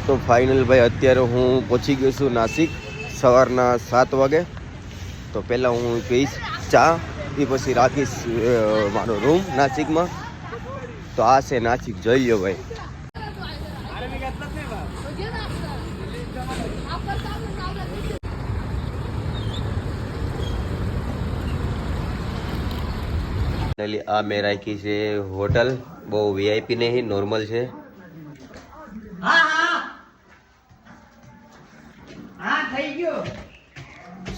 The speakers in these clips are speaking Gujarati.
તો ફાઇનલ ભાઈ અત્યારે હું પહોંચી ગયો છું નાસિક સવારના 7 વાગે. તો પહેલાં હું પીશ ચા, એ પછી રાખીશ મારો રૂમ નાસિકમાં. તો આ છે નાસિક, જોઈ લો ભાઈ. આ મેં રાખી છે હોટલ, બહુ વીઆઈપી નહીં, નોર્મલ છે.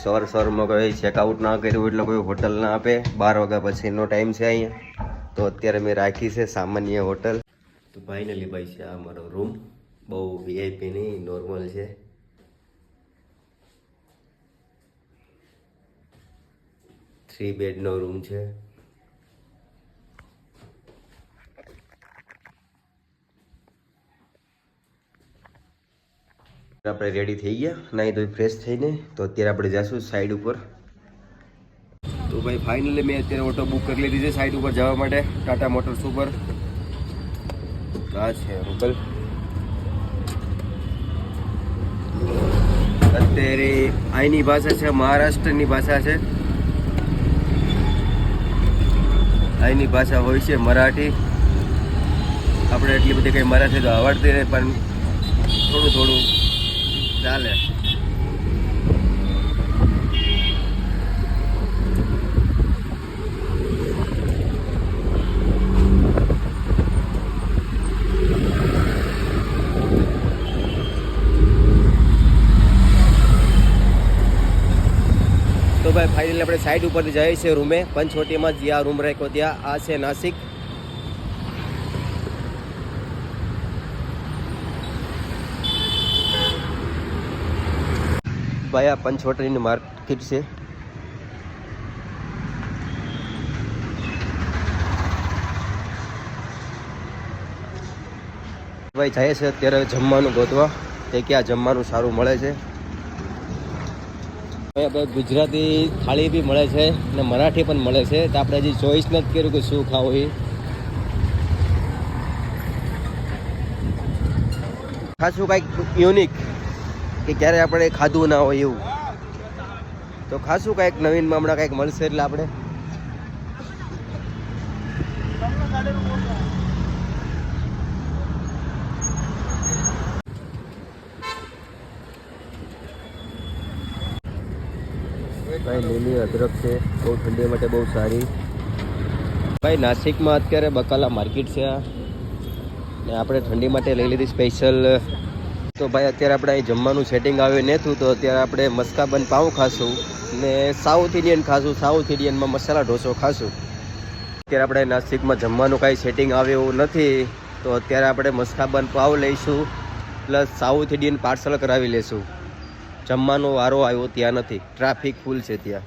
સવારમાં કોઈ ચેકઆઉટ ના કર્યું એટલે કોઈ હોટલ ના આપે. 12 વાગ્યા પછીનો ટાઈમ છે અહીંયા. તો અત્યારે મેં રાખી છે સામાન્ય હોટલ. તો ફાઇનલી ભાઈ છે આ મારો રૂમ, બહુ વીઆઈપી નહીં, નોર્મલ છે. થ્રી બેડનો રૂમ છે. આપણે રેડી થઈ ગયા, નાહી ધોઈ ફ્રેશ થઈને. તો અત્યારે આપણે જઈશું સાઈડ ઉપર. તો ભાઈ ફાઇનલી મેં અત્યારે ઓટો બુક કરી લીધી છે સાઈડ ઉપર જવા માટે, ટાટા મોટર્સ ઉપર. આ છે હોટલ. અત્યારે અહીંની ભાષા છે મહારાષ્ટ્રની ભાષા છે. અહીંની ભાષા હોય છે મરાઠી. આપણે એટલી બધી કંઈ મરાઠી તો આવડતી નહીં, પણ થોડું થોડું ચાલે. તો ભાઈ ફાઇનલી આપણે સાઈડ ઉપરથી જઈએ છીએ રૂમે, પંચવટીમાં જ્યાં રૂમ રાખ્યો ત્યાં. આ છે નાસિક. ભાઈ આ પંચવટીની માર્કેટ છે. ભાઈ જાય છે અત્યારે જમવાનું ગોતવા, તે ક્યાં જમવાનું સારું મળે છે. ભાઈ ગુજરાતી થાળી બી મળે છે અને મરાઠી પણ મળે છે. તો આપણે હજી ચોઈસ નથી કર્યું કે શું ખાવું એ. ખાસું કાંઈક યુનિક કે ક્યારે આપણે ખાધું ના હોય એવું. તો ખાસું કાંઈક નવીનમાં હમણાં કાંઈક મળશે એટલે આપણે ભાઈ લીલી અદરક છે, બહુ ઠંડી માટે બહુ સારી. ભાઈ નાસિકમાં અત્યારે બકાલા માર્કેટ છે ને આપણે ઠંડી માટે લઈ લીધી સ્પેશિયલ. તો ભાઈ અત્યારે આપણે અહીં જમવાનું સેટિંગ આવ્યું નહોતું, તો અત્યારે આપણે મસ્કાબન પાઉં ખાશું ને સાઉથ ઇન્ડિયન ખાશું. સાઉથ ઇન્ડિયનમાં મસાલા ઢોસો ખાશું. અત્યારે આપણે નાસિકમાં જમવાનું કાંઈ સેટિંગ આવે એવું નથી, તો અત્યારે આપણે મસ્કાબન પાઉં લઈશું પ્લસ સાઉથ ઇન્ડિયન પાર્સલ કરાવી લઈશું. જમવાનો વારો આવ્યો ત્યાં નથી, ટ્રાફિક ફૂલ છે ત્યાં.